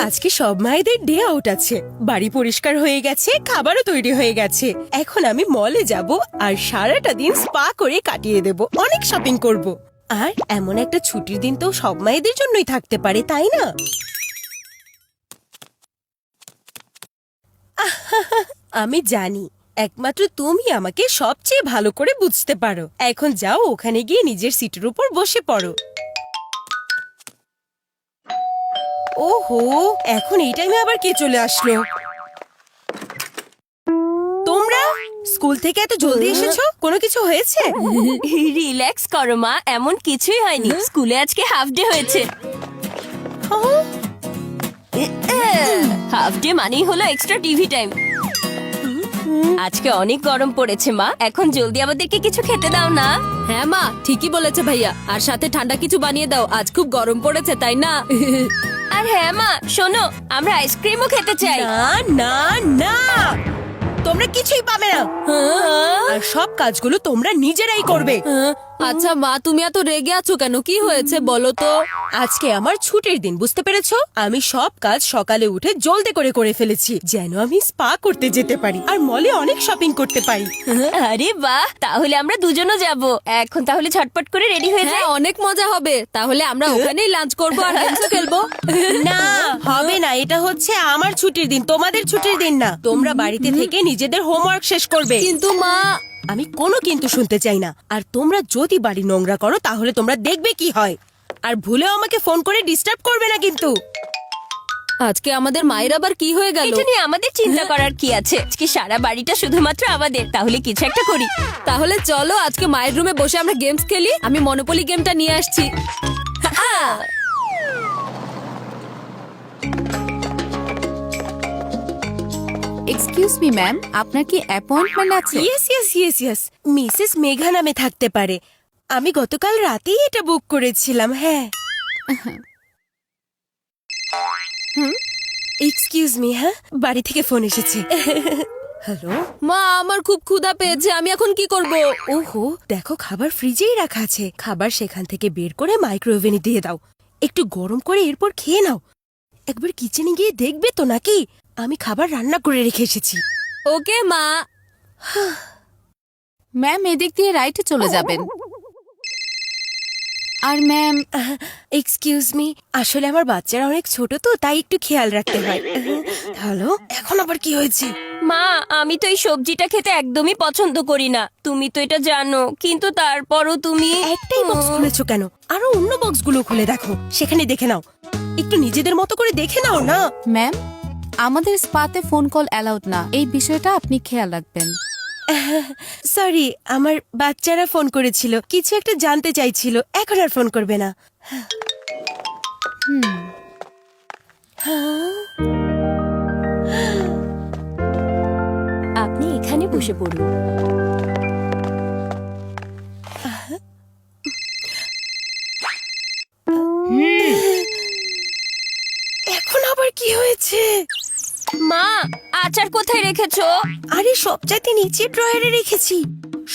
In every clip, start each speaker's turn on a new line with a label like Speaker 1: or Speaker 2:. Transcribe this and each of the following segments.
Speaker 1: আজকে সব মায়েদের ডে আউট আছে। বাড়ি পরিষ্কার হয়ে গেছে, খাবারও তৈরি হয়ে গেছে। এখন আমি মলে যাব আর সারাটা দিন স্পা করে কাটিয়ে দেব, অনেক শপিং করব। আর এমন একটা ছুটির দিন তো সব মায়েদের জন্যই থাকতে পারে, তাই না? আমি জানি একমাত্র তুমি আমাকে সবচেয়ে ভালো করে বুঝতে পারো। এখন যাও, ওখানে গিয়ে নিজের সিটের উপর বসে পড়ো। ওহো, এখন এই টাইমে আবার কে চলে আসলো? তোমরা স্কুল থেকে এত জলদি এসেছো? কোনো কিছু হয়েছে?
Speaker 2: রিল্যাক্স করো মা, এমন কিছুই হয়নি। স্কুলে আজকে হাফ ডে হয়েছে। হাফ ডে মানেই হলো এক্সট্রা টিভি টাইম। আজকে অনেক গরম পড়েছে মা, এখন জলদি আমাদেরকে কিছু খেতে দাও না।
Speaker 3: হ্যাঁ মা, ঠিকই বলেছে ভাইয়া। আর সাথে ঠান্ডা কিছু বানিয়ে দাও, আজ খুব গরম পড়েছে, তাই না?
Speaker 2: আর হ্যাঁ মা, শোনো, আমরা আইসক্রিমও খেতে চাই।
Speaker 1: না না না, তোমরা কিছুই পাবে না। আর সব কাজগুলো তোমরা নিজেরাই করবে।
Speaker 3: আচ্ছা মা, তুমি এত রেগে আছো কেন? কি হয়েছে বলো তো?
Speaker 1: আজকে আমার ছুটির দিন, বুঝতে পেরেছো? আমি সব কাজ সকালে উঠে জলদি করে করে ফেলেছি, যেন আমি স্পা করতে যেতে পারি আর মলে অনেক শপিং করতে পারি।
Speaker 2: আরে বাহ, তাহলে আমরা দুজনও যাব। এখন তাহলে ঝটপট করে রেডি হয়ে যাই।
Speaker 3: হ্যাঁ, অনেক মজা হবে। তাহলে আমরা ওখানেই লাঞ্চ করবো আর গেমসও খেলবো।
Speaker 1: না, হবে না। এটা হচ্ছে আমার ছুটির দিন, তোমাদের ছুটির দিন না। তোমরা বাড়িতে থেকে নিজেদের হোমওয়ার্ক শেষ করবে।
Speaker 3: কিন্তু মা,
Speaker 1: আমি কোনো কিন্তু শুনতে চাই না। আর তোমরা যদি বাড়ি নোংরা করো তাহলে তোমরা দেখবে কি হয়। আর ভুলেও আমাকে ফোন করে ডিস্টার্ব করবে না কিন্তু।
Speaker 3: আজকে আমাদের মায়ের আবার কি হয়ে গেল?
Speaker 2: এটা নিয়ে আমাদের চিন্তা করার কি আছে? আজকে সারা বাড়িটা শুধুমাত্র আমাদের, তাহলে কিছু একটা করি।
Speaker 3: তাহলে চলো আজকে মায়ের রুমে বসে আমরা গেমস খেলি। আমি মনোপলি গেমটা নিয়ে আসছি।
Speaker 4: এক্সকিউজ মি ম্যাম, আপনার কি অ্যাপয়েন্টমেন্ট আছে?
Speaker 1: Yes yes yes yes, Mrs Megha নামে থাকতে পারে। আমি গতকাল রাতেই এটা বুক করেছিলাম। হ্যাঁ। এক্সকিউজ মি, হ্যাঁ, বাড়ি থেকে ফোন এসেছে। হ্যালো।
Speaker 3: মা, আমার খুব ক্ষুধা পেয়েছে, আমি এখন কি করব?
Speaker 1: ওহো, দেখো খাবার ফ্রিজেই রাখা আছে। খাবার সেখান থেকে বের করে মাইক্রোওভেনে দিয়ে দাও, একটু গরম করে এরপর খেয়ে নাও। একবার কিচেনে গিয়ে দেখবে তো নাকি আমি খাবার রান্না করে রেখে এসেছি।
Speaker 3: ওকে মা।
Speaker 4: ম্যাম, এদিক দিয়ে রাইটে চলে যাবেন। আর ম্যাম,
Speaker 1: এক্সকিউজ মি, আসলে আমার বাচ্চারা অনেক ছোট তো, তাই একটু খেয়াল রাখতে হয়। হ্যালো, এখন আবার কি হয়েছে?
Speaker 2: মা, আমি তো এই সবজিটা খেতে একদমই পছন্দ করি না, তুমি তো এটা জানো, কিন্তু তারপরও তুমি
Speaker 1: একটাই বক্স খুলেছো কেন? আরো অন্য বক্সগুলো খুলে দেখো, সেখানে দেখে নাও। একটু নিজেদের মতো করে দেখে নাও না।
Speaker 4: ম্যাম, আমাদের স্পাতে ফোন কল অ্যালাউড না, এই বিষয়টা আপনি খেয়াল রাখবেন।
Speaker 1: সরি, আমার বাচ্চারা ফোন করেছিল, কিছু একটা জানতে চাইছিল। এখন আর ফোন করবে না।
Speaker 2: আপনি এখানে বসে পড়ুন।
Speaker 1: এখন আবার কি হয়েছে?
Speaker 2: মা, আচার কোথায় রেখেছো?
Speaker 1: আরে সব চাইতে নিচে ড্রয়ারে রেখেছি।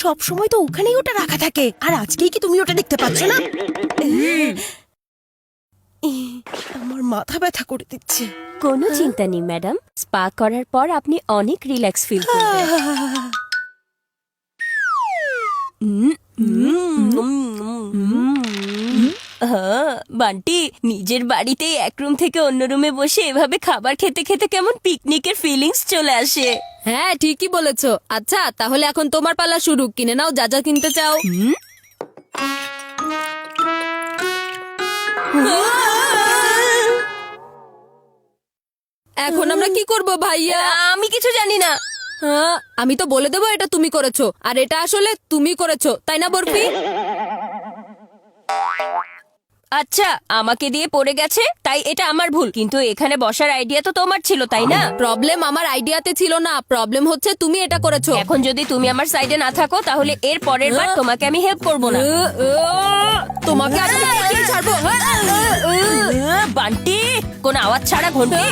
Speaker 1: সব সময় তো ওখানেই ওটা রাখা থাকে, আর আজকেই কি তুমি ওটা দেখতে পাচ্ছ না? আমার মাথা ব্যথা করে দিচ্ছে।
Speaker 2: কোনো চিন্তা নেই ম্যাডাম, স্পা করার পর আপনি অনেক রিল্যাক্স ফিল করবেন। বান্টি, নিজের বাড়িতে এক রুম থেকে অন্য রুমে বসে এভাবে খাবার খেতে খেতে কেমন পিকনিকের ফিলিংস চলে আসে।
Speaker 3: হ্যাঁ, ঠিকই বলেছো। আচ্ছা, তাহলে এখন তোমার পালা শুরু। কিনে নাও যা যা কিনতে চাও। এখন আমরা কি করব ভাইয়া?
Speaker 2: আমি কিছু জানি না।
Speaker 3: হ্যাঁ, আমি তো বলে দেবো এটা তুমি করেছো, আর এটা আসলে তুমি করেছো, তাই না বরফি?
Speaker 2: আচ্ছা, আমাকে দিয়ে পড়ে গেছে, তাই এটা আমার ভুল, কিন্তু এখানে বসার আইডিয়া তো তোমার ছিল, তাই না?
Speaker 3: প্রবলেম আমার আইডিয়াতে ছিল না, প্রবলেম হচ্ছে তুমি এটা করেছো।
Speaker 2: এখন যদি তুমি আমার সাইডে না থাকো তাহলে এর পরের বার তোমাকে আমি হেল্প করব না।
Speaker 3: তোমাকে আজকে পিটিয়ে ছাড়বো।
Speaker 2: বান্টি, কোন আওয়াজ ছাড়া ঘন্টি।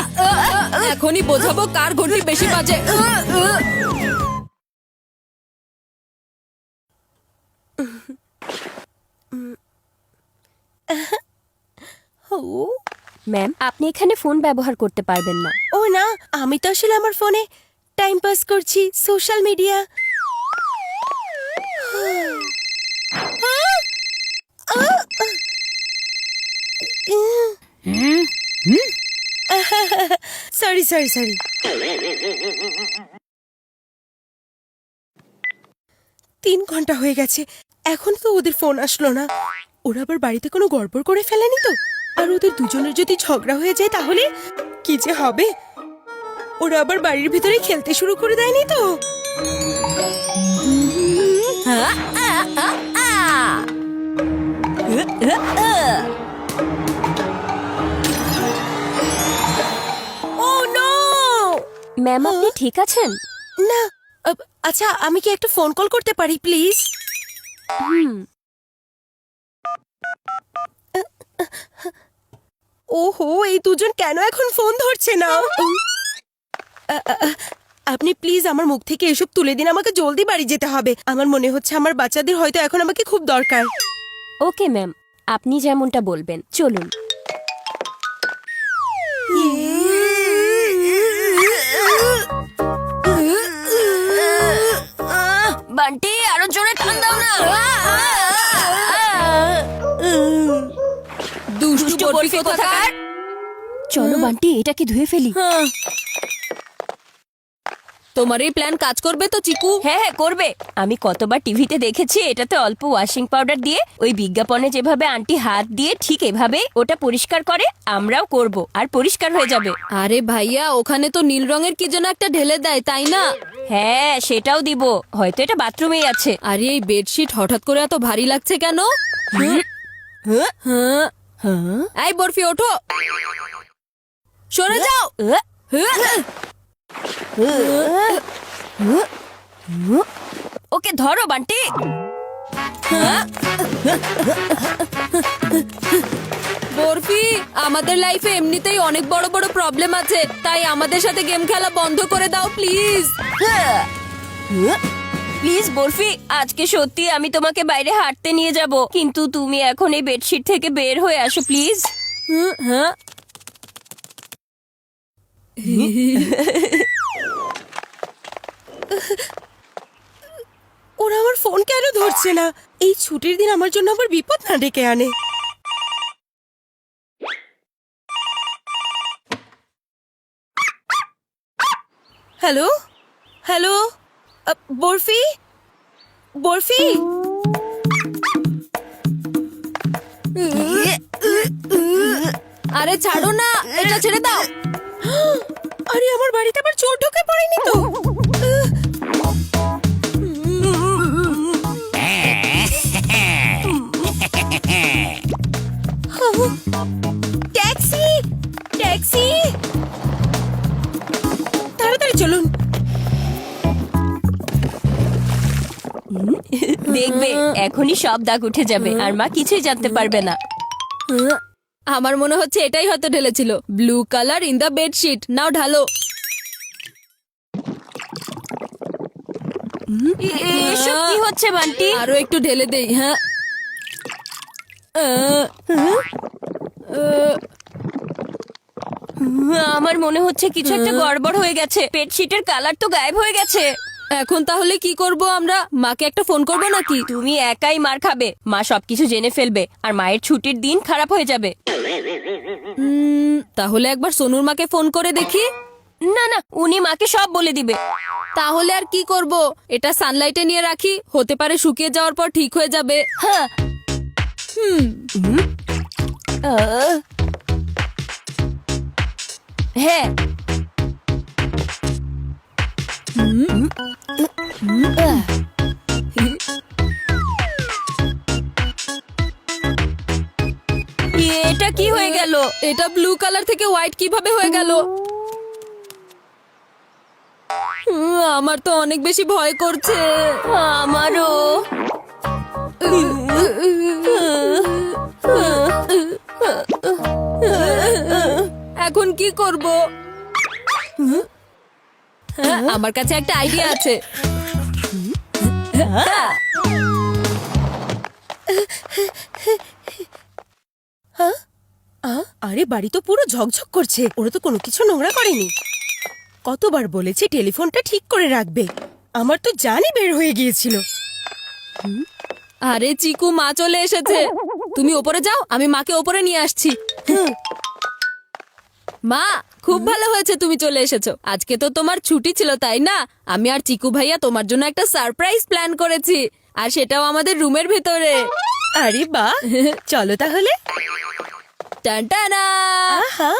Speaker 3: এখনই বোঝাবো কার ঘন্টি বেশি বাজে।
Speaker 1: ও
Speaker 2: ম্যাম, আপনি এখানে ফোন ব্যবহার করতে পারবেন না।
Speaker 1: ও না, আমি তো আসলে আমার ফোনে টাইম পাস করছি, social media. Sorry sorry sorry. 3 ঘন্টা হয়ে গেছে, এখন তো ওদের ফোন আসলো না। ওরা আবার বাড়িতে কোনো গড়বড় করে ফেলেনি তো? আর ওদের দুজনের যদি ঝগড়া হয়ে যায় তাহলে কি যে হবে? ওরা আবার বাড়ির ভিতরে খেলতে শুরু করে দেয়নি তো? ও নো!
Speaker 2: ম্যাম, আপনি ঠিক আছেন?
Speaker 1: না, আচ্ছা আমি কি একটা ফোন কল করতে পারি প্লিজ? ওহো, এই দুজন কেন এখন ফোন ধরছে না? আপনি প্লিজ আমার মুখ থেকে এসব তুলে দিন, আমাকে জলদি বাড়ি যেতে হবে। আমার মনে হচ্ছে আমার বাচ্চাদের হয়তো এখন আমাকে খুব দরকার।
Speaker 2: ওকে ম্যাম, আপনি যেমনটা বলবেন। চলুন। বান্টি, আরো জোরে টান দাও না।
Speaker 3: দুষ্টু বরফি কোথাকার।
Speaker 2: চলো বান্টি, এটাকে ধুয়ে ফেলি।
Speaker 3: তোমার এই প্ল্যান কাজ করবে তো চিকু?
Speaker 2: হ্যাঁ হ্যাঁ, করবে। আমি কতবার টিভিতে দেখেছি এটাতে অল্প ওয়াশিং পাউডার দিয়ে ওই বিজ্ঞাপনে যেভাবে আন্টি হাত দিয়ে ঠিক এভাবে ওটা পরিষ্কার করে, আমরাও করব আর পরিষ্কার হয়ে যাবে।
Speaker 3: আরে ভাইয়া, ওখানে তো নীল রঙের কি যেন একটা ঢেলে দেয়, তাই না?
Speaker 2: হ্যাঁ, সেটাও দিব। হয়তো এটা বাথরুমেই আছে।
Speaker 3: আরে এই বেডশিট হঠাৎ করে এত ভারী লাগছে কেন? হ্যাঁ, এই বরফি ওঠো, সরে যাও।
Speaker 2: ওকে ধরো বান্টি।
Speaker 3: বরফি, আমাদের লাইফে এমনিতেই অনেক বড় বড় প্রবলেম আছে, তাই আমাদের সাথে গেম খেলা বন্ধ করে দাও প্লিজ।
Speaker 2: প্লিজ বরফি, আজকে সত্যি আমি তোমাকে বাইরে হাঁটতে নিয়ে যাব, কিন্তু তুমি এখন এই বেডশিট থেকে বের হয়ে আসো প্লিজ।
Speaker 3: হ্যাঁ,
Speaker 1: ওরা আমার ফোন কেন ধরছে না? এই ছুটির দিন আমার জন্য আবার বিপদ না ডেকে আনে। Hello hello, barfi barfi.
Speaker 3: আরে ছাড়ো না, এটা ছেড়ে দাও।
Speaker 1: আরে আমার বাড়িতে আবার চোর ঢুকে পড়েনি তো? ট্যাক্সি ট্যাক্সি, তাড়াতাড়ি চলুন।
Speaker 2: দেখবে এখনই সব দাগ উঠে যাবে আর মা কিছুই জানতে পারবে না।
Speaker 3: আমার মনে হচ্ছে এটাই হয়তো ঢেলেছিল। Blue colour in the bedsheet, নাও ঢালো।
Speaker 2: এসব কি হচ্ছে বান্টি?
Speaker 3: আরো একটু ঢেলে দেই। হ্যাঁ,
Speaker 2: আমার মনে হচ্ছে কিছু একটা গড়বড় হয়ে গেছে। বেডশিটের কালার তো গায়েব হয়ে গেছে।
Speaker 3: এখন তাহলে কি করব আমরা? মাকে একটা ফোন করবো নাকি?
Speaker 2: তুমি একাই মার খাবে, মা সবকিছু জেনে ফেলবে আর মায়ের ছুটির দিন খারাপ হয়ে যাবে।
Speaker 3: তাহলে একবার সোনুর মাকে ফোন করে দেখি।
Speaker 2: না না, উনি মাকে সব বলে দিবে।
Speaker 3: তাহলে আর কি করব? এটা সানলাইটে নিয়ে রাখি, হতে পারে শুকিয়ে যাওয়ার পর ঠিক হয়ে যাবে।
Speaker 2: হ্যাঁ। হ্যাঁ। এটা কি হয়ে গেল?
Speaker 3: এটা ব্লু কালার থেকে হোয়াইট কিভাবে হয়ে গেল? আমার তো অনেক বেশি ভয় করছে।
Speaker 2: আমারও।
Speaker 3: এখন কি করব? আমার কাছে একটা আইডিয়া আছে।
Speaker 1: আরে বাড়ি তো পুরো ঝকঝক করছে, ওরা তো কোনো কিছু নোংরা করেনি। কতবার বলেছি টেলিফোনটা ঠিক করে রাখবে, আমার তো জানই বের হয়ে গিয়েছিল।
Speaker 3: আরে চিকু, মা চলে এসেছে। তুমি ওপরে যাও, আমি মাকে ওপরে নিয়ে আসছি। মা, খুব ভালো হয়েছে তুমি চলে এসেছো। আজকে তো তোমার ছুটি ছিল, তাই না? আমি আর চিকু ভাইয়া তোমার জন্য একটা সারপ্রাইজ প্ল্যান করেছি, আর সেটাও আমাদের রুমের ভেতরে।
Speaker 1: আরে বাহ, চলো তাহলে।
Speaker 3: টানটানা!
Speaker 1: আহা!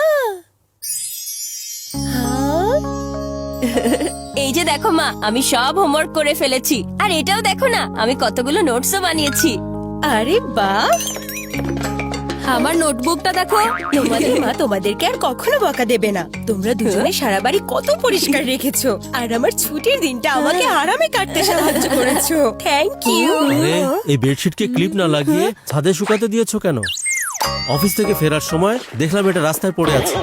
Speaker 2: এই যে দেখো মা, আমি সব হোমওয়ার্ক করে ফেলেছি। আর এটাও দেখো না, আমি কতগুলো নোটসও বানিয়েছি।
Speaker 1: আরে বাহ,
Speaker 3: আমার নোটবুকটা দেখো।
Speaker 1: তোমাদের মা তোমাদেরকে আর কখনো বকা দেবে না। তোমরা দুজনে সারা বাড়ি কত পরিষ্কার রেখেছো, আর আমার ছুটির দিনটা আমাকে আরামে কাটতে সাহায্য করেছো। Thank you.
Speaker 5: আরে এই বেডশিটকে ক্লিপ না লাগিয়ে ছাদে শুকাতে দিয়েছো কেন? অফিস থেকে ফেরার সময় দেখলাম এটা রাস্তায় পড়ে আছে।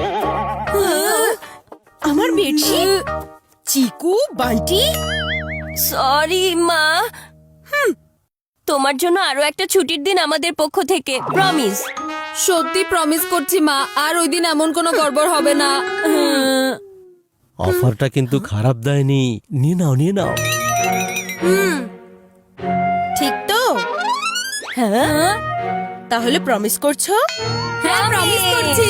Speaker 1: আমার বেডশিট? চিকু, বান্টি,
Speaker 2: সরি মা। তোমার জন্য আরো একটা ছুটির দিন আমাদের পক্ষ থেকে, প্রমিস।
Speaker 3: সত্যি প্রমিস করছি মা, আর ওই দিন এমন কোনো গড়বড় হবে না।
Speaker 5: অফারটা কিন্তু খারাপ দেয়নি, নিয়ে নাও নিয়ে নাও।
Speaker 1: ঠিক তো?
Speaker 2: হ্যাঁ,
Speaker 1: তাহলে প্রমিস করছো?
Speaker 3: হ্যাঁ, প্রমিস করছি।